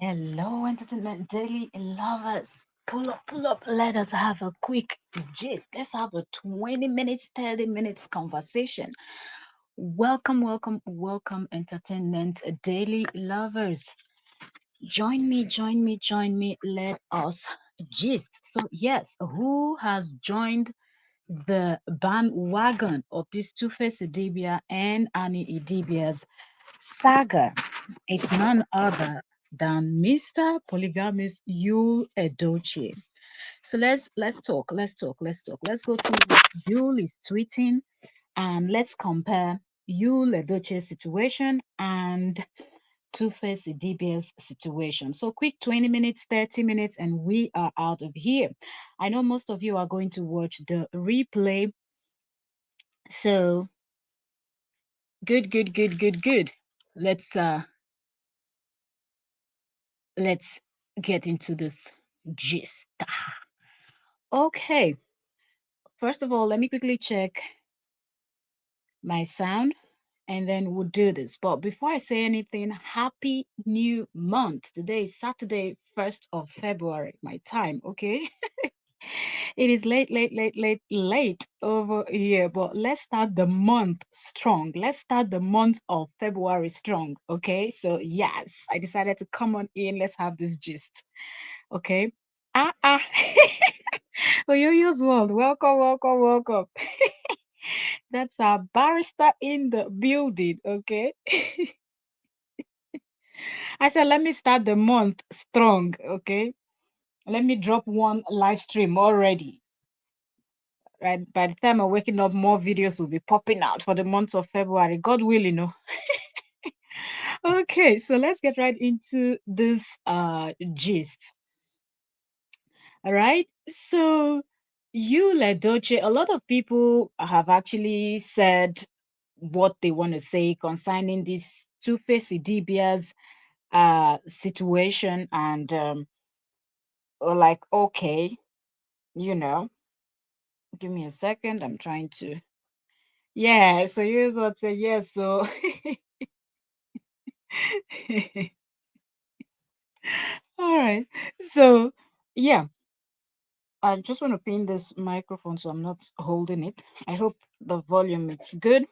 Hello, Entertainment Daily lovers. Pull up. Let us have a quick gist. Let's have a 20 minutes, 30 minutes conversation. Welcome, Entertainment Daily lovers. Join me. Let us gist. So, yes, who has joined the bandwagon of this Two-Face Idibia and Annie Idibia's saga? It's none other than Mr. Polygamist Yul Edochie. So let's talk. Let's go through what Yul is tweeting and let's compare Yul Edochie's situation and Two-Face Idibia's situation. So quick 20 minutes, 30 minutes, and we are out of here. I know most of you are going to watch the replay. So good. Let's uh let's get into this gist. Okay, first of all, let me quickly check my sound and then we'll do this. But before I say anything, happy new month. Today is Saturday, 1st of February, my time, okay? It is late over here, but let's start the month strong. Let's start the month of February strong, okay? So, yes, I decided to come on in. Let's have this gist, okay? Ah, ah. Oyoyo's World, welcome. That's our barrister in the building, okay? I said, let me start the month strong, okay? Let me drop one live stream already. Right, by the time I'm waking up, more videos will be popping out for the month of February. God willing, no. Okay, so let's get right into this gist. All right. So you, Ledoche, a lot of people have actually said what they want to say concerning this Two-Face Idibia's situation and like, okay, you know, give me a second. I'm trying to. Yeah, so here's what say yes. So all right. So yeah, I just want to pin this microphone so I'm not holding it. I hope the volume is good.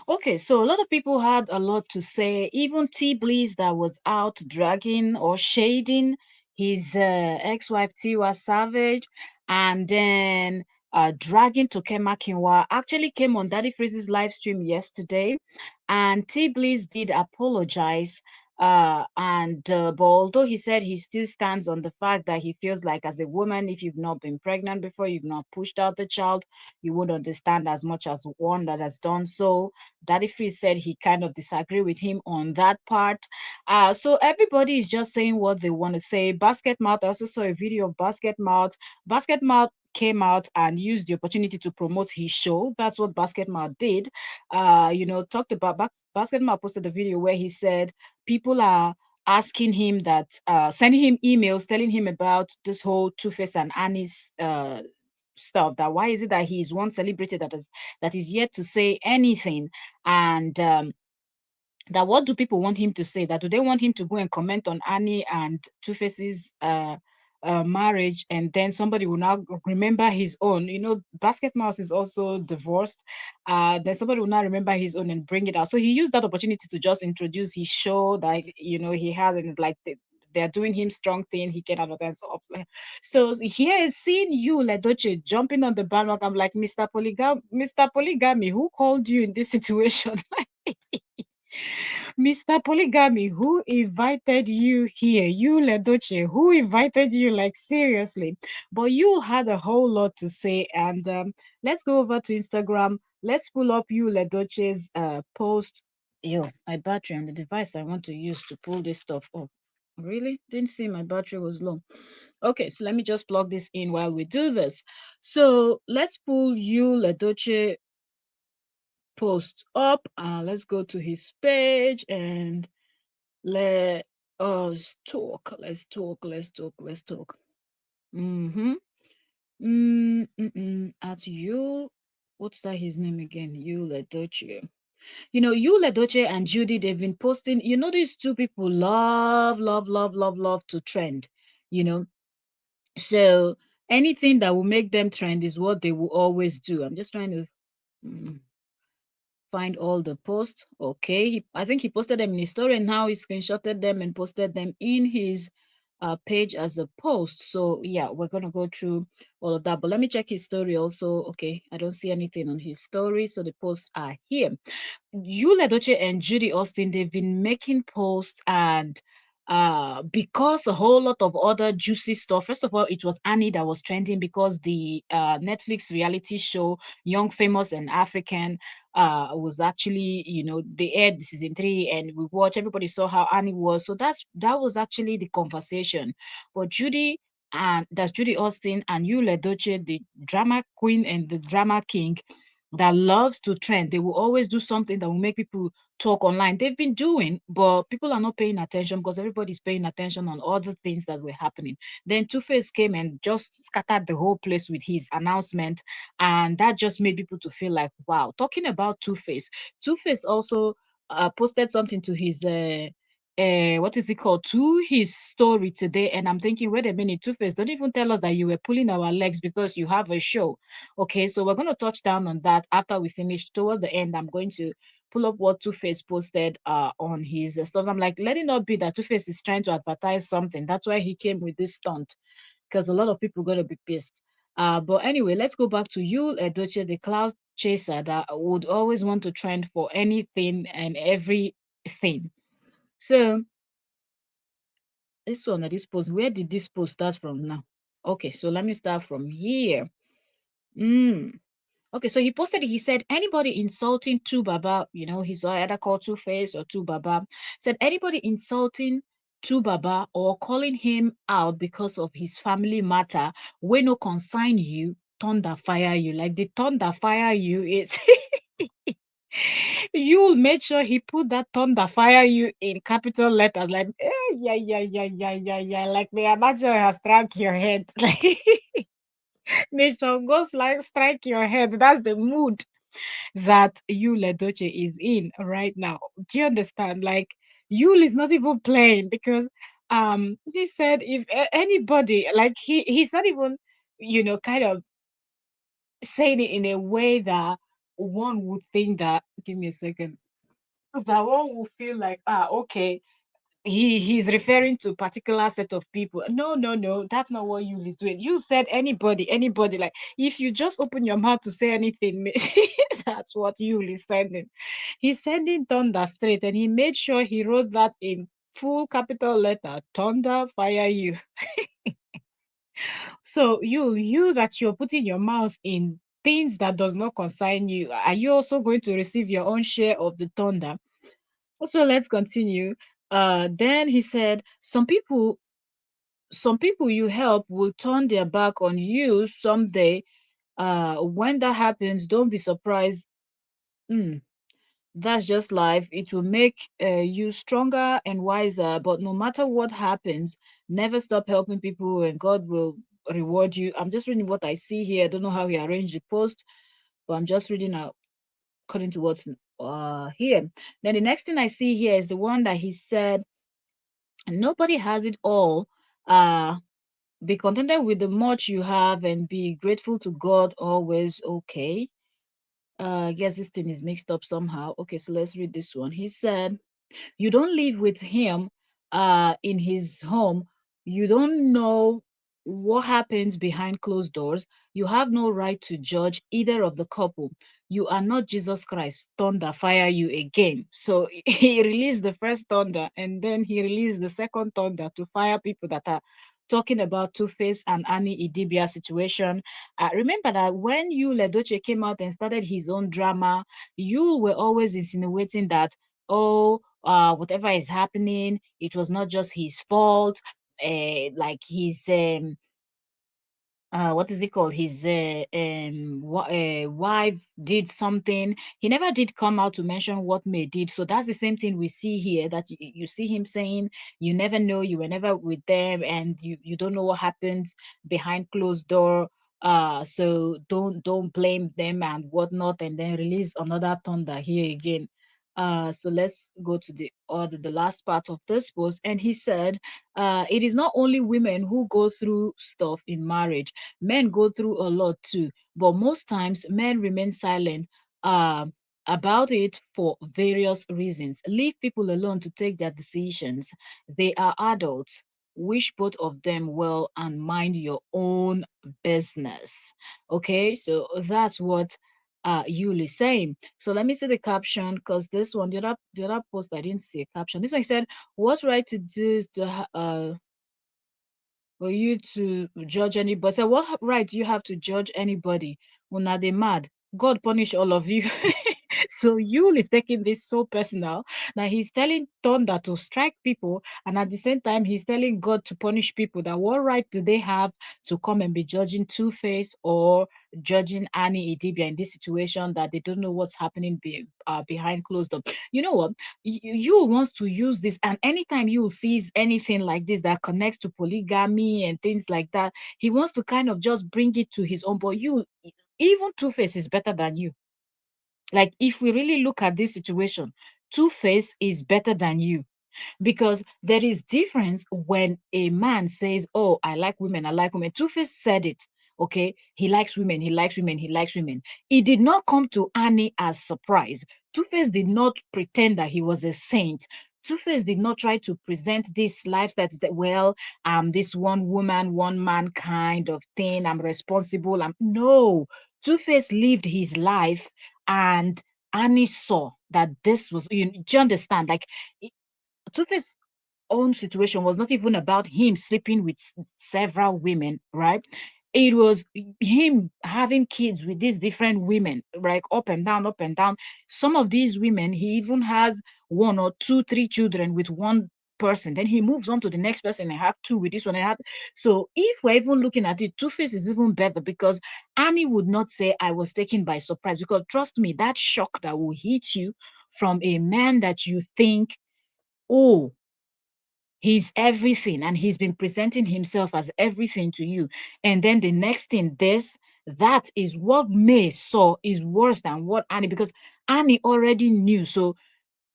Okay, so a lot of people had a lot to say. Even T Bliss that was out dragging or shading his ex-wife Tiwa Savage, and then dragging Tokema Kinwa actually came on Daddy Freeze's live stream yesterday, and T Bliss did apologize. But although he said he still stands on the fact that he feels like as a woman, if you've not been pregnant before, you've not pushed out the child, you would understand as much as one that has done so. Daddy Free said he kind of disagree with him on that part. So everybody is just saying what they want to say. Basket Mouth, I also saw a video of Basket Mouth. Basket Mouth came out and used the opportunity to promote his show. That's what Basket Mouth did. Talked about Basket Mouth posted a video where he said people are asking him that sending him emails telling him about this whole Two-Face and Annie's stuff, that why is it that he is one celebrity that is yet to say anything, and that what do people want him to say, that do they want him to go and comment on Annie and Two-Face's marriage, and then somebody will now remember his own. Basket Mouse is also divorced. Then somebody will now remember his own and bring it out. So he used that opportunity to just introduce his show that he had, and it's like they're doing him strong thing. He can advertise so here seeing you, Ledoche, jumping on the bandwagon. I'm like, Mr. Polygamy, who called you in this situation? Mr. Polygamy, who invited you here? You, Ledoche, who invited you? Like, seriously. But you had a whole lot to say. And let's go over to Instagram. Let's pull up you, Ledoche's post. Yo, my battery on the device I want to use to pull this stuff up. Really? Didn't see my battery was low. Okay, so let me just plug this in while we do this. So let's pull you, Ledoche, post up. Let's go to his page and let us talk. Let's talk. Mm-hmm. At you, what's that his name again? You Ledoche. You, Ledoche and Judy, they've been posting. These two people love, love, love, love, love to trend. You know, so anything that will make them trend is what they will always do. I'm just trying to mm, find all the posts. Okay, I think he posted them in his story, and now he screenshotted them and posted them in his page as a post. So yeah, we're gonna go through all of that. But let me check his story also. Okay, I don't see anything on his story, so the posts are here. Yul Edochie and Judy Austin, they've been making posts, and because a whole lot of other juicy stuff. First of all, it was Annie that was trending because the Netflix reality show Young, Famous, and African was actually, they aired the season 3, and we watched. Everybody saw how Annie was, so that was actually the conversation. But Judy Austin and Yul Edochie, the drama queen and the drama king, that loves to trend. They will always do something that will make people talk online. They've been doing, but people are not paying attention because everybody's paying attention on other things that were happening. Then Two Face came and just scattered the whole place with his announcement, and that just made people to feel like, wow. Talking about Two Face also posted something to his what is it called, to his story today, and I'm thinking, wait a minute, Two Face, don't even tell us that you were pulling our legs because you have a show. Okay, so we're going to touch down on that after we finish. Towards the end, I'm going to pull up what Two Face posted on his stuff. I'm like, let it not be that Two Face is trying to advertise something. That's why he came with this stunt, because a lot of people going to be pissed. But anyway, let's go back to you, Edoche, the cloud chaser that would always want to trend for anything and everything. So this one, this post, where did this post start from now? Okay, so let me start from here. Mm. Okay, so he posted it. He said, anybody insulting Two Baba, he's either called Two Face or Two Baba, said anybody insulting Two Baba or calling him out because of his family matter, when no consign you, thunder fire you. Like the thunder fire you, it's you'll make sure he put that thunder fire you in capital letters, like yeah, yeah, yeah, yeah, yeah, yeah. Like the amateur has struck your head. Like nation goes like strike your head. That's the mood that Yul Edochie is in right now. Do you understand? Like Yul is not even playing, because he said if anybody, like he's not even, kind of saying it in a way that one would think that, give me a second, that one would feel like, okay, he's referring to particular set of people. No, no, no, that's not what you is doing. You said anybody. Like if you just open your mouth to say anything, that's what you is sending. He's sending thunder straight, and he made sure he wrote that in full capital letter: thunder fire you. So you that you're putting your mouth in things that does not concern you, are you also going to receive your own share of the thunder? So let's continue. Then he said, some people you help will turn their back on you someday. When that happens, don't be surprised. Mm, that's just life. It will make you stronger and wiser. But no matter what happens, never stop helping people, and God will reward you. I'm just reading what I see here. I don't know how he arranged the post, but I'm just reading out according to what's here. Then the next thing I see here is the one that he said, nobody has it all. Be contented with the much you have and be grateful to God always. Okay. I guess this thing is mixed up somehow. Okay, so let's read this one. He said, you don't live with him in his home. You don't know what happens behind closed doors. You have no right to judge either of the couple. You are not Jesus Christ. Thunder fire you again. So he released the first thunder, and then he released the second thunder to fire people that are talking about Two Face and Annie Idibia situation. Remember that when you Ledoche came out and started his own drama, you were always insinuating that, oh, whatever is happening, it was not just his fault. Like his what is it called? His wife did something. He never did come out to mention what May did. So that's the same thing we see here. That you see him saying, you never know, you were never with them, and you don't know what happens behind closed door. So don't blame them and whatnot, and then release another thunder here again. So let's go to the last part of this post. And he said, it is not only women who go through stuff in marriage. Men go through a lot too, but most times men remain silent uh, about it for various reasons. Leave people alone to take their decisions. They are adults. Wish both of them well and mind your own business. Okay, so that's what Yuli is saying. So let me see the caption, because this one, the other post, I didn't see a caption. This one said, "What right to do to for you to judge anybody?" So what right do you have to judge anybody? Una they mad. God punish all of you. So Yul is taking this so personal that he's telling thunder to strike people, and at the same time he's telling God to punish people. That what right do they have to come and be judging Two-Face or judging Annie Idibia in this situation that they don't know what's happening behind closed door? You know what? You wants to use this, and anytime you sees anything like this that connects to polygamy and things like that, he wants to kind of just bring it to his own. But you, even Two-Face is better than you. Like, if we really look at this situation, Two-Face is better than you, because there is difference when a man says, "Oh, I like women, I like women." Two-Face said it. Okay, he likes women, he likes women, he likes women. It did not come to Annie as surprise. Two-Face did not pretend that he was a saint. Two-Face did not try to present this lifestyle that, well, this one woman, one man kind of thing. I'm responsible. I'm no. Two-Face lived his life, and Annie saw that this was, do you understand? Like, Two-Face own situation was not even about him sleeping with several women, right? It was him having kids with these different women, like up and down, up and down. Some of these women, he even has one or two, three children with one person. Then he moves on to the next person and have two with this one. So if we're even looking at it, Two-Face is even better, because Annie would not say, "I was taken by surprise," because trust me, that shock that will hit you from a man that you think, oh, he's everything, and he's been presenting himself as everything to you. And then the next thing, that is what May saw is worse than what Annie, because Annie already knew. So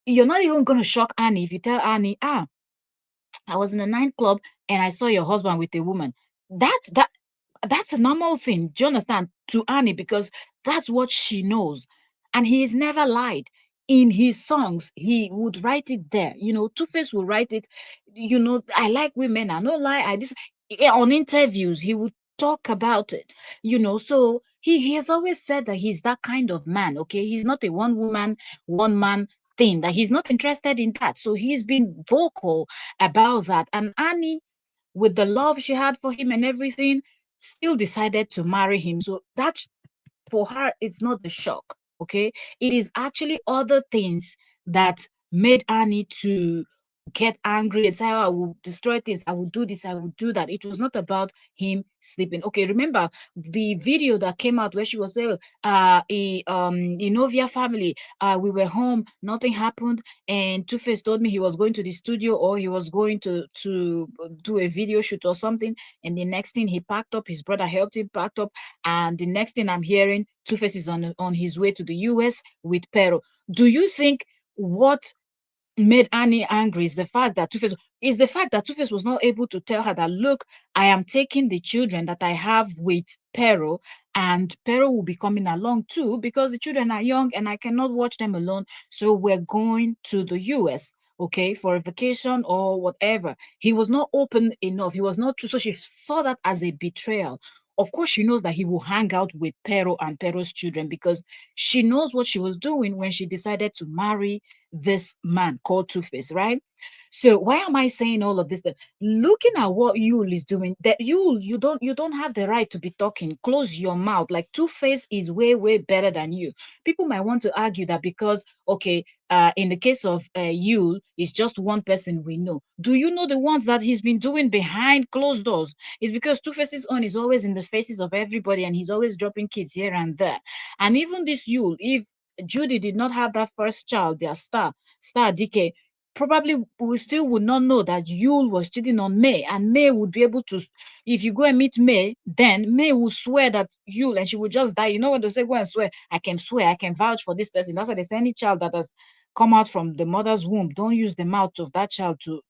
you're not even going to shock Annie if you tell Annie, "I was in a nightclub and I saw your husband with a woman." That's a normal thing. Do you understand? To Annie, because that's what she knows. And he's never lied. In his songs, he would write it there. Two-Face will write it, "I like women, I no lie, I just," on interviews, he would talk about it. So he has always said that he's that kind of man, okay? He's not a one woman, one man thing, that he's not interested in that. So he's been vocal about that. And Annie, with the love she had for him and everything, still decided to marry him. So that, for her, it's not the shock. Okay, it is actually other things that made Annie to get angry and say, "Oh, I will destroy things, I will do this, I will do that." It was not about him sleeping. Okay, remember the video that came out where she was saying, Inovia family, we were home, nothing happened, and Two-Face told me he was going to the studio, or he was going to do a video shoot or something, and the next thing, he packed up, his brother helped him packed up, and the next thing I'm hearing, Two-Face is on his way to the US with Pero. Do you think what made Annie angry is the fact that Two-Face was not able to tell her that, "Look, I am taking the children that I have with Pero, and Pero will be coming along too, because the children are young and I cannot watch them alone. So we're going to the US, okay, for a vacation or whatever." He was not open enough. He was not true. So she saw that as a betrayal. Of course, she knows that he will hang out with Pero and Pero's children, because she knows what she was doing when she decided to marry this man called Two-Face, right? So why am I saying all of this? That looking at what Yul is doing, that you don't have the right to be talking. Close your mouth. Like, Two-Face is way better than you. People might want to argue that because, okay, in the case of Yul, it's just one person we know. Do you know the ones that he's been doing behind closed doors? It's because Two-Face's own is always in the faces of everybody, and he's always dropping kids here and there. And even this Yul, if Judy did not have that first child, their star DK. probably we still would not know that Yul was cheating on May, and May would be able to, if you go and meet May, then May will swear that Yul, and she will just die. You know when they say go and swear, I can vouch for this person. That's why they say any child that has come out from the mother's womb, don't use the mouth of that child to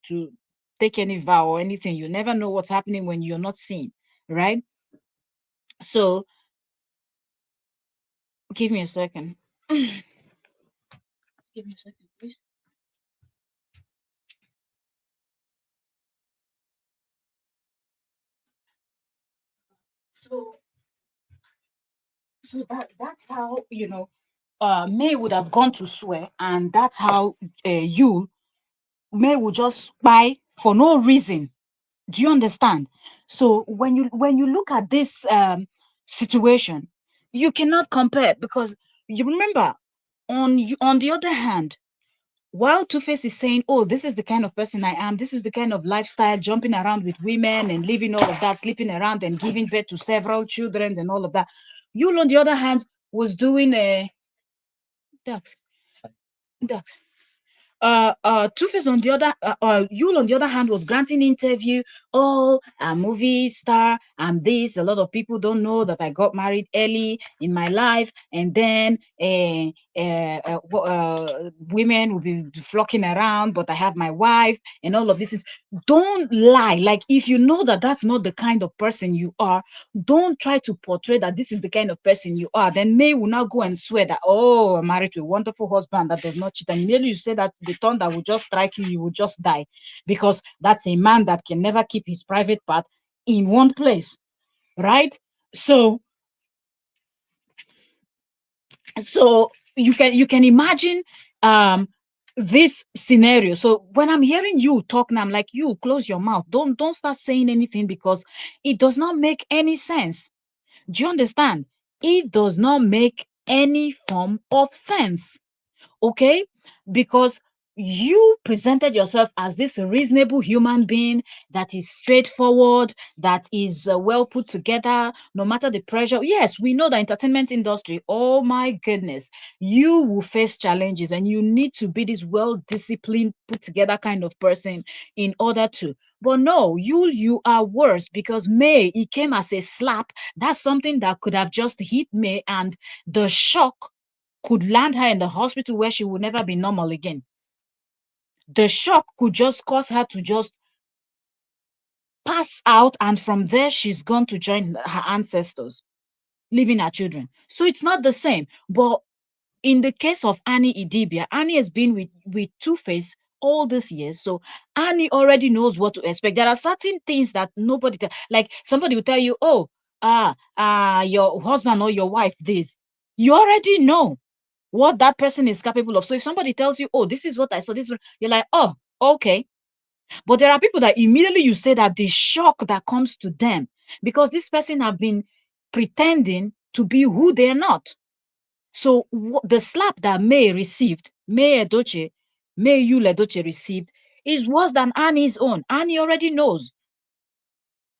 take any vow or anything. You never know what's happening when you're not seen, right? So give me a second. Give me a second, please. So that's how May would have gone to swear, and that's how you May would just buy for no reason. Do you understand? So when you look at this situation, you cannot compare, because you remember, on the other hand, while Two-Face is saying, oh, this is the kind of person I am, this is the kind of lifestyle, jumping around with women and living all of that, sleeping around and giving birth to several children and all of that, you, on the other hand, was doing a ducks, ducks. Two-Face on the other, Yul on the other hand was granting interview. Oh, a movie star and this. A lot of people don't know that I got married early in my life, and then women will be flocking around, but I have my wife and all of this. Don't lie. Like, if you know that that's not the kind of person you are, don't try to portray that this is the kind of person you are. Then May will now go and swear that, oh, I'm married to a wonderful husband that does not cheat. And immediately you say that, the thunder will just strike you, you will just die, because that's a man that can never keep his private part in one place, right? So you can imagine um this scenario. So when I'm hearing you talk now, I'm like, you close your mouth, don't start saying anything, because it does not make any sense. Do you understand? It does not make any form of sense. Okay? Because you presented yourself as this reasonable human being that is straightforward, that is well put together, no matter the pressure. Yes, we know the entertainment industry, oh my goodness, you will face challenges, and you need to be this well disciplined, put together kind of person in order to. But no, you are worse, because May, it came as a slap. That's something that could have just hit May, and the shock could land her in the hospital where she would never be normal again. The shock could just cause her to just pass out, and from there, she's gone to join her ancestors, leaving her children. So it's not the same. But in the case of Annie Idibia, Annie has been with Two-Face all these years. So Annie already knows what to expect. There are certain things that nobody like somebody will tell you, oh, your husband or your wife, this. You already know what that person is capable of. So if somebody tells you, oh, this is what I saw, this one, you're like, oh, okay. But there are people that immediately you say that the shock that comes to them, because this person have been pretending to be who they're not. So the slap that May Edochie, May Yul Edochie received, is worse than Annie's own. Annie already knows.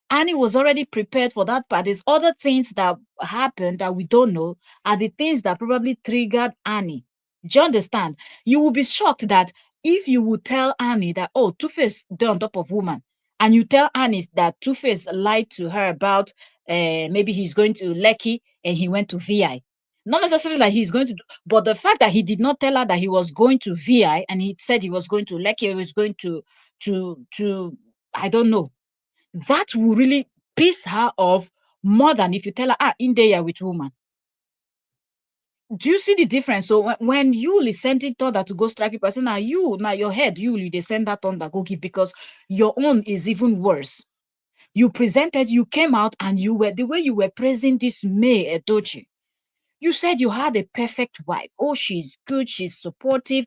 Annie was already prepared for that part. There's other things that happened that we don't know, are the things that probably triggered Annie. Do you understand? You will be shocked that if you would tell Annie that, oh, Two-Face they're on top of woman, and you tell Annie that Two-Face lied to her about maybe he's going to Lekki and he went to VI. Not necessarily that he's going to, but the fact that he did not tell her that he was going to VI, and he said he was going to Lekki, he was going to I don't know, that will really piss her off more than if you tell her, in there with woman. Do you see the difference? So when you sending thunder to go strike people, I say, now your head, you they send that thunder go give, because your own is even worse. You came out, and you were, the way you were praising this May Edochie. You said you had a perfect wife. Oh, she's good, she's supportive.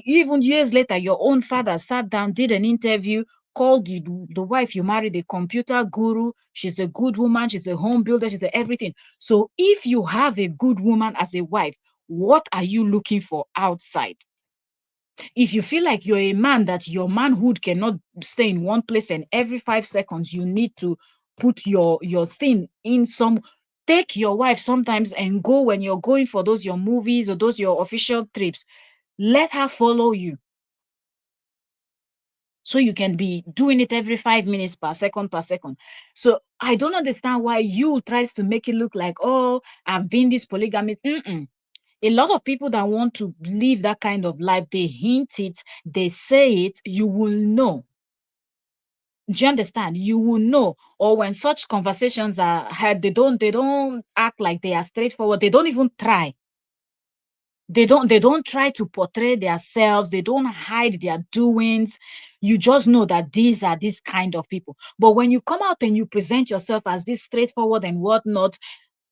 Even years later, your own father sat down, did an interview, called you, the wife you married, a computer guru. She's a good woman, she's a home builder, she's everything. So if you have a good woman as a wife, what are you looking for outside? If you feel like you're a man, that your manhood cannot stay in one place, and every 5 seconds you need to put your thing in some, take your wife sometimes and go, when you're going for those your movies or those your official trips, let her follow you. So you can be doing it every 5 minutes per second per second. So I don't understand why you tries to make it look like, oh, I've been this polygamist. A lot of people that want to live that kind of life, they hint it, they say it, you will know. Do you understand? You will know. Or when such conversations are had, they don't act like they are straightforward. They don't even try. They don't try to portray themselves. They don't hide their doings. You just know that these are this kind of people. But when you come out and you present yourself as this straightforward and whatnot,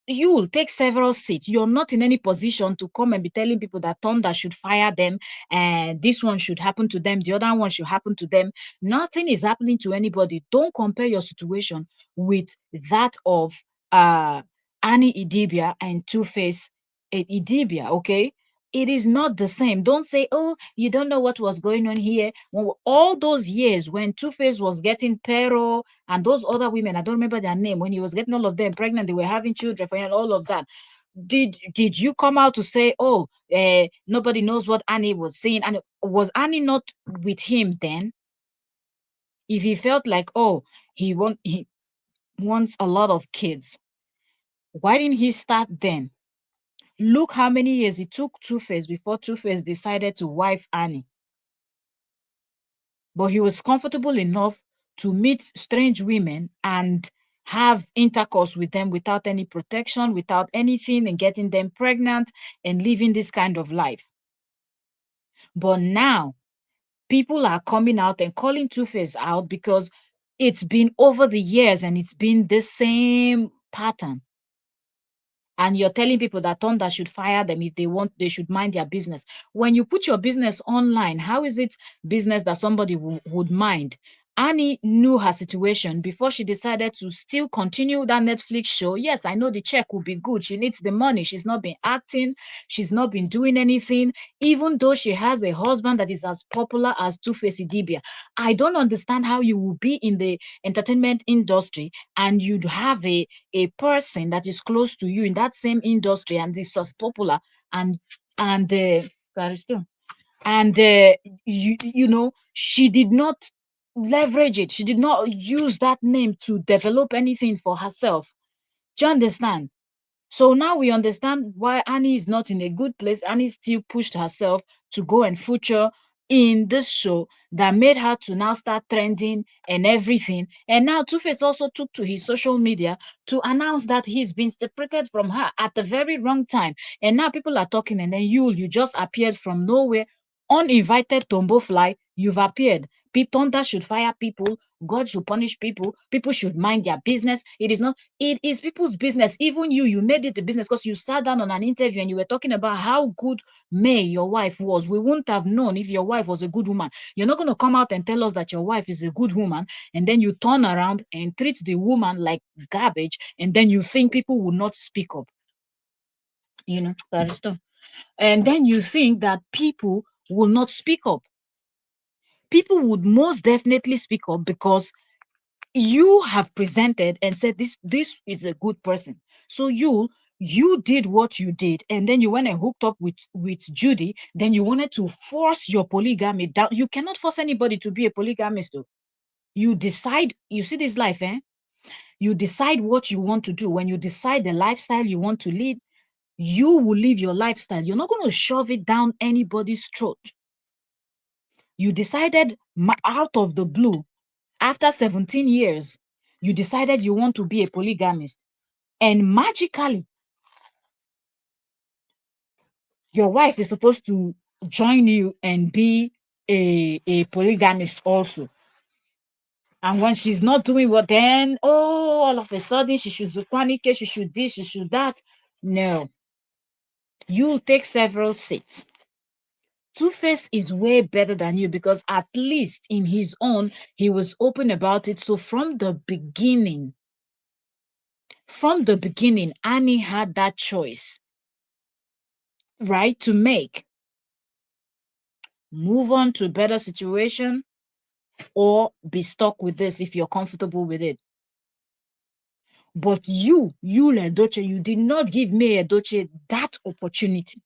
you will take several seats. You're not in any position to come and be telling people that thunder should fire them and this one should happen to them, the other one should happen to them. Nothing is happening to anybody. Don't compare your situation with that of uh Annie Idibia and Two-Face Idibia, okay? It is not the same. Don't say, oh, you don't know what was going on here. All those years when Two-Face was getting Pero and those other women, I don't remember their name, when he was getting all of them pregnant, they were having children for him, all of that. Did you come out to say, oh, nobody knows what Annie was saying? And was Annie not with him then? If he felt like, oh, he wants a lot of kids, why didn't he start then? Look how many years it took Two-Face before Two-Face decided to wife Annie. But he was comfortable enough to meet strange women and have intercourse with them without any protection, without anything, and getting them pregnant and living this kind of life. But now people are coming out and calling Two-Face out because it's been over the years and it's been the same pattern. And you're telling people that Thunder should fire them if they want, they should mind their business. When you put your business online, how is it business that somebody would mind? Annie knew her situation before she decided to still continue that Netflix show. Yes, I know the check will be good. She needs the money. She's not been acting. She's not been doing anything, even though she has a husband that is as popular as Two-Face Idibia. I don't understand how you will be in the entertainment industry and you'd have a person that is close to you in that same industry and is as popular and and uh, and you know, she did not leverage it. She did not use that name to develop anything for herself. Do you understand? So now we understand why Annie is not in a good place. Annie still pushed herself to go and feature in this show that made her to now start trending and everything. And now Two-Face also took to his social media to announce that he's been separated from her at the very wrong time. And now people are talking, and then you just appeared from nowhere, uninvited Tombo fly. You've appeared. Thunder should fire people. God should punish people. People should mind their business. It is not, it is people's business. Even you made it a business because you sat down on an interview and you were talking about how good May, your wife, was. We wouldn't have known if your wife was a good woman. You're not going to come out and tell us that your wife is a good woman and then you turn around and treat the woman like garbage and then you think people will not speak up. You know, that is stuff. And then you think that people will not speak up. People would most definitely speak up because you have presented and said this is a good person. So you did what you did, and then you went and hooked up with Judy. Then you wanted to force your polygamy down. You cannot force anybody to be a polygamist though. You decide. You see this life, eh? You decide what you want to do. When you decide the lifestyle you want to lead, you will live your lifestyle. You're not going to shove it down anybody's throat. You decided out of the blue, after 17 years, you decided you want to be a polygamist. And magically, your wife is supposed to join you and be a polygamist also. And when she's not doing what, then, oh, all of a sudden, she should panic, she should this, she should that. No. You take several seats. Two-Face is way better than you because at least in his own, he was open about it. So from the beginning, Annie had that choice, right, to make. Move on to a better situation or be stuck with this if you're comfortable with it. But you Edochie, you did not give me Edochie that opportunity.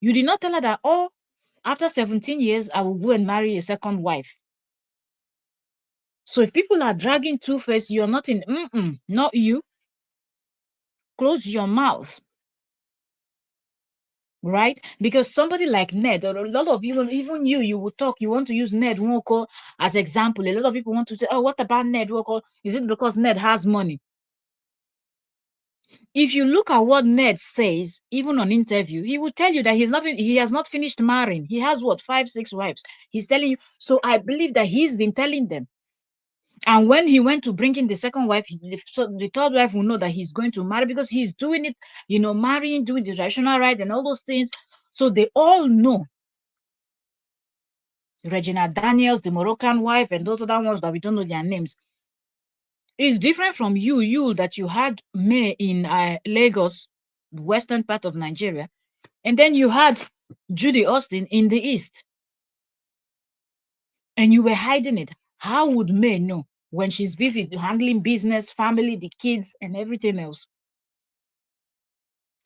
You did not tell her that, oh, After 17 years, I will go and marry a second wife. So if people are dragging Two-Face, you're not in, not you. Close your mouth, right? Because somebody like Ned, or a lot of you, even you will talk, you want to use Ned Nwoko as example. A lot of people want to say, oh, what about Ned Nwoko? Is it because Ned has money? If you look at what Ned says, even on interview, he will tell you that he has not finished marrying. He has what, 5, 6 wives. He's telling you. So I believe that he's been telling them. And when he went to bring in the second wife, the third wife will know that he's going to marry because he's doing it, marrying, doing the traditional rites and all those things. So they all know. Regina Daniels, the Moroccan wife, and those other ones that we don't know their names. It's different from you that you had May in Lagos, western part of Nigeria. And then you had Judy Austin in the East. And you were hiding it. How would May know when she's busy handling business, family, the kids, and everything else?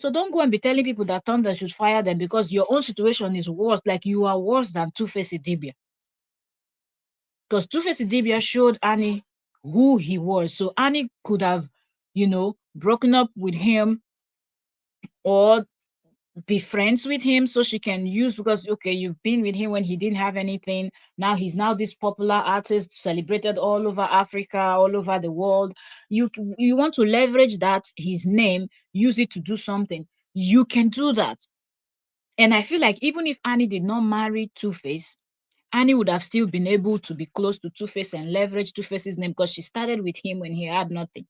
So don't go and be telling people that Thunder should fire them because your own situation is worse. Like you are worse than Two-Face IDIBIA. Because Two-Face IDIBIA showed Annie who he was. So Annie could have, broken up with him or be friends with him so she can use, because okay, you've been with him when he didn't have anything. Now he's now this popular artist celebrated all over Africa, all over the world. You want to leverage that, his name, use it to do something. You can do that. And I feel like even if Annie did not marry Two-Face, Annie would have still been able to be close to Two-Face and leverage Two-Face's name because she started with him when he had nothing.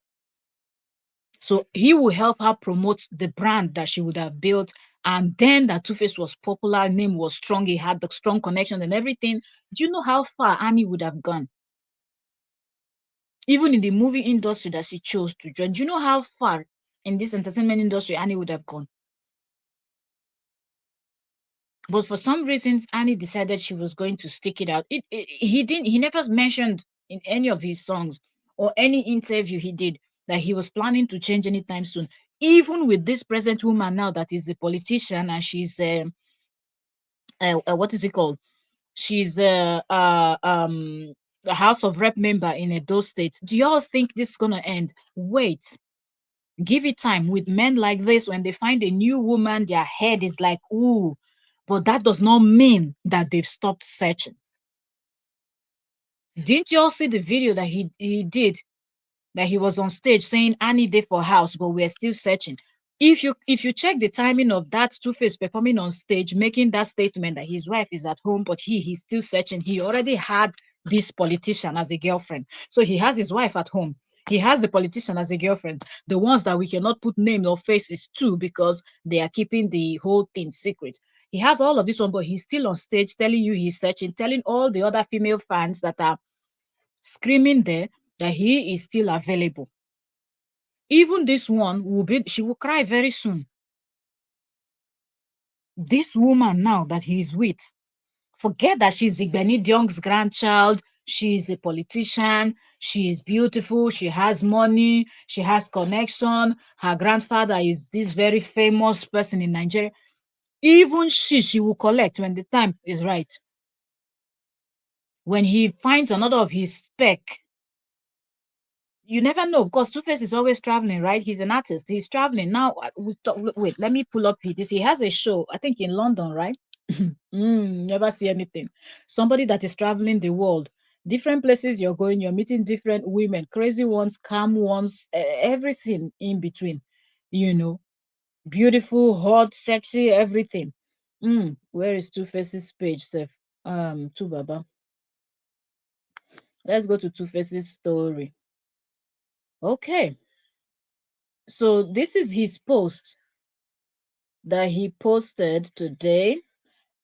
So he will help her promote the brand that she would have built. And then that Two-Face was popular, name was strong, he had the strong connection and everything. Do you know how far Annie would have gone? Even in the movie industry that she chose to join, do you know how far in this entertainment industry Annie would have gone? But for some reasons, Annie decided she was going to stick it out. He never mentioned in any of his songs or any interview he did that he was planning to change anytime soon. Even with this present woman now that is a politician and she's what is it called? She's a House of Rep member in Edo State. Do y'all think this is gonna end? Wait, give it time. With men like this, when they find a new woman, their head is like, ooh, but that does not mean that they've stopped searching. Didn't you all see the video that he did, that he was on stage saying Annie day for house, but we're still searching? If you check the timing of that Two-Face performing on stage, making that statement that his wife is at home, but he's still searching, he already had this politician as a girlfriend. So he has his wife at home. He has the politician as a girlfriend, the ones that we cannot put names or faces to because they are keeping the whole thing secret. He has all of this one, but he's still on stage telling you he's searching, telling all the other female fans that are screaming there that he is still available. Even this one she will cry very soon. This woman now that he's with, forget that she's Igbeni Diong's grandchild. She's a politician. She's beautiful. She has money. She has connection. Her grandfather is this very famous person in Nigeria. Even she will collect when the time is right. When he finds another of his spec, you never know, because Two-Face is always traveling, right? He's an artist. He's traveling. Now, wait, let me pull up this. He has a show, I think in London, right? Never see anything. Somebody that is traveling the world, different places you're going, you're meeting different women, crazy ones, calm ones, everything in between, beautiful, hot, sexy, everything. Where is Two-Face's page, Seth? Two Baba. Let's go to Two-Face's story. Okay. So this is his post that he posted today.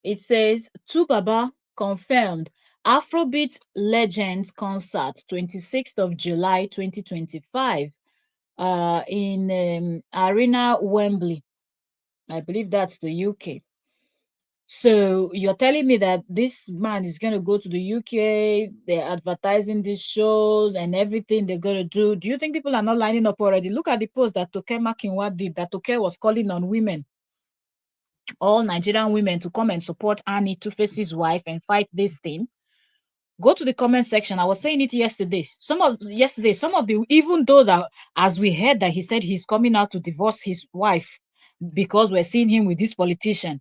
It says, Tubaba confirmed Afrobeat Legends concert 26th of July 2025 in Arena Wembley. I believe that's the UK. So you're telling me that this man is going to go to the UK, they're advertising these shows and everything they're going to do. Do you think people are not lining up already? Look at the post that Toke Makinwa did, that Toke was calling on women. all Nigerian women to come and support Annie, Two-Face's wife, and fight this thing. Go to the comment section. I was saying it yesterday. Some of the, even though that, as we heard that he said he's coming out to divorce his wife because we're seeing him with this politician,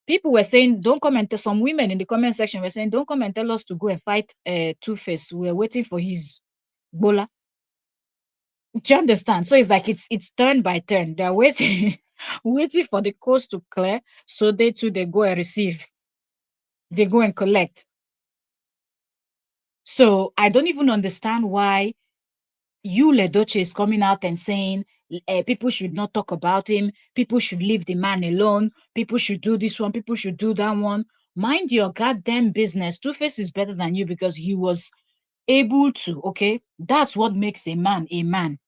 people were saying, don't come and tell, some women in the comment section were saying, don't come and tell us to go and fight Two-Face. We're waiting for his bola. Do you understand? So it's like it's turn by turn. They're waiting, waiting for the coast to clear, so they too they go and receive, they go and collect. So I don't even understand why you Ledoche is coming out and saying people should not talk about him, people should leave the man alone, people should do this one, people should do that one. Mind your goddamn business. Two-Face is better than you because he was able to, okay? That's what makes a man a man.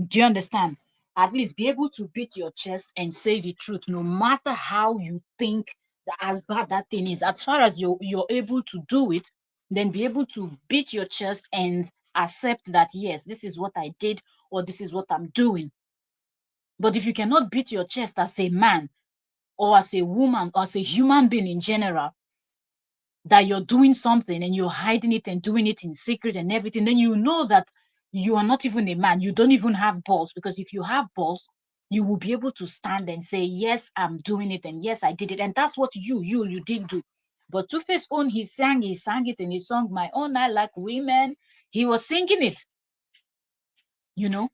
Do you understand? At least be able to beat your chest and say the truth, no matter how you think that as bad that thing is. As far as you're able to do it, then be able to beat your chest and accept that yes, this is what I did or this is what I'm doing. But if you cannot beat your chest as a man or as a woman or as a human being in general, that you're doing something and you're hiding it and doing it in secret and everything, then you know that you are not even a man. You don't even have balls, because if you have balls, you will be able to stand and say, yes, I'm doing it, and yes, I did it. And that's what you did do. But Two-Face own, he sang it in his song, My Own I Like Women. He was singing it, you know,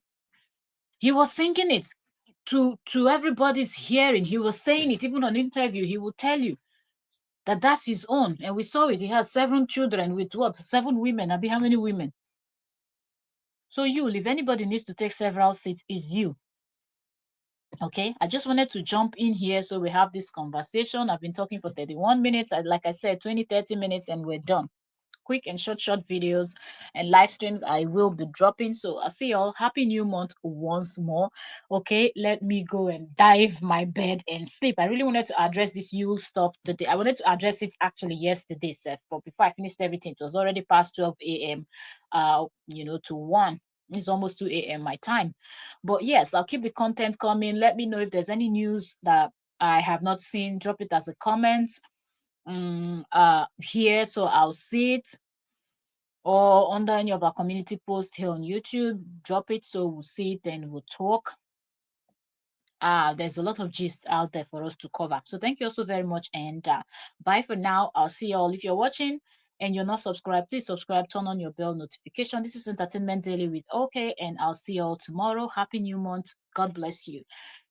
he was singing it to everybody's hearing. He was saying it, even on interview, he will tell you that that's his own. And we saw it. He has 7 children with what? 7 women. Abi, how many women? So you, if anybody needs to take several seats, is you. Okay. I just wanted to jump in here so we have this conversation. I've been talking for 31 minutes. Like I said, 20, 30 minutes and we're done. Quick and short videos and live streams I will be dropping. So I'll see y'all. Happy new month once more. Okay, let me go and dive my bed and sleep. I really wanted to address this Yule stuff today. I wanted to address it actually yesterday, Seth, but before I finished everything, it was already past 12 a.m. To 1. It's almost 2 a.m. my time. But yes, I'll keep the content coming. Let me know if there's any news that I have not seen. Drop it as a comment here so I'll see it, or under any of our community posts here on YouTube. Drop it so we'll see it and we'll talk. There's a lot of gist out there for us to cover. So thank you also very much, and bye for now. I'll see you all. If you're watching and you're not subscribed, please subscribe, turn on your bell notification. This is Entertainment Daily with OK, and I'll see you all tomorrow. Happy new month. God bless you.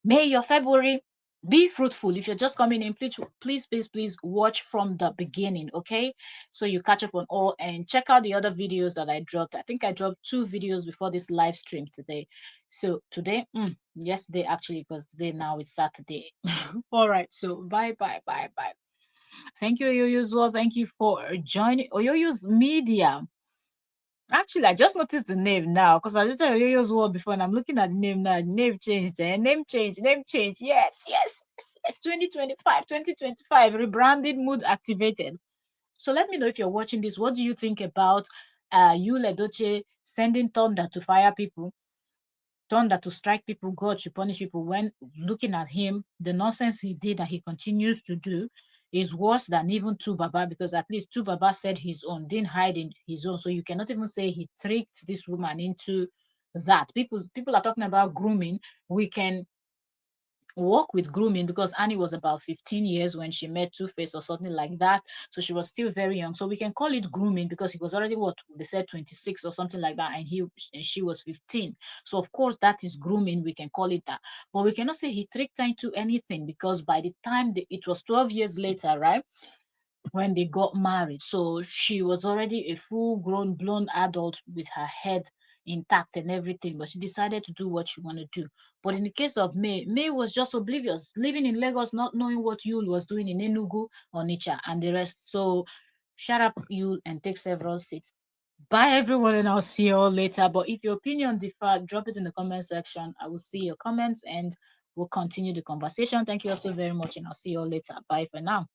May your February be fruitful. If you're just coming in, please watch from the beginning, okay? So you catch up on all, and check out the other videos that I dropped. I think I dropped 2 videos before this live stream today. So today, yesterday actually, because today now is Saturday. All right, so bye. Thank you, Oyoyo's well. Thank you for joining Oyoyo's Media. Actually, I just noticed the name now because I just said Oyoyo's World before, and I'm looking at the name now. Name changed, name change. Yes. 2025, rebranded, mood activated. So let me know if you're watching this. What do you think about you, Ledoche, sending thunder to fire people? Thunder to strike people, God should punish people. When looking at him, the nonsense he did and he continues to do is worse than even Tu Baba, because at least Tu Baba said his own, didn't hide in his own. So you cannot even say he tricked this woman into that. People are talking about grooming. We can work with grooming because Annie was about 15 years when she met Two-Face or something like that. So she was still very young. So we can call it grooming because he was already what they said 26 or something like that, and she was 15. So of course that is grooming. We can call it that. But we cannot say he tricked her into anything because by the time it was 12 years later, right? When they got married. So she was already a full-grown blonde adult with her head intact and everything, but she decided to do what she wanted to do. But in the case of May was just oblivious, living in Lagos, not knowing what Yul was doing in Enugu, Onitsha, and the rest. So shut up, Yul, and take several seats. Bye, everyone, and I'll see you all later. But if your opinion differ, drop it in the comment section. I will see your comments and we'll continue the conversation. Thank you all so very much, and I'll see you all later. Bye for now.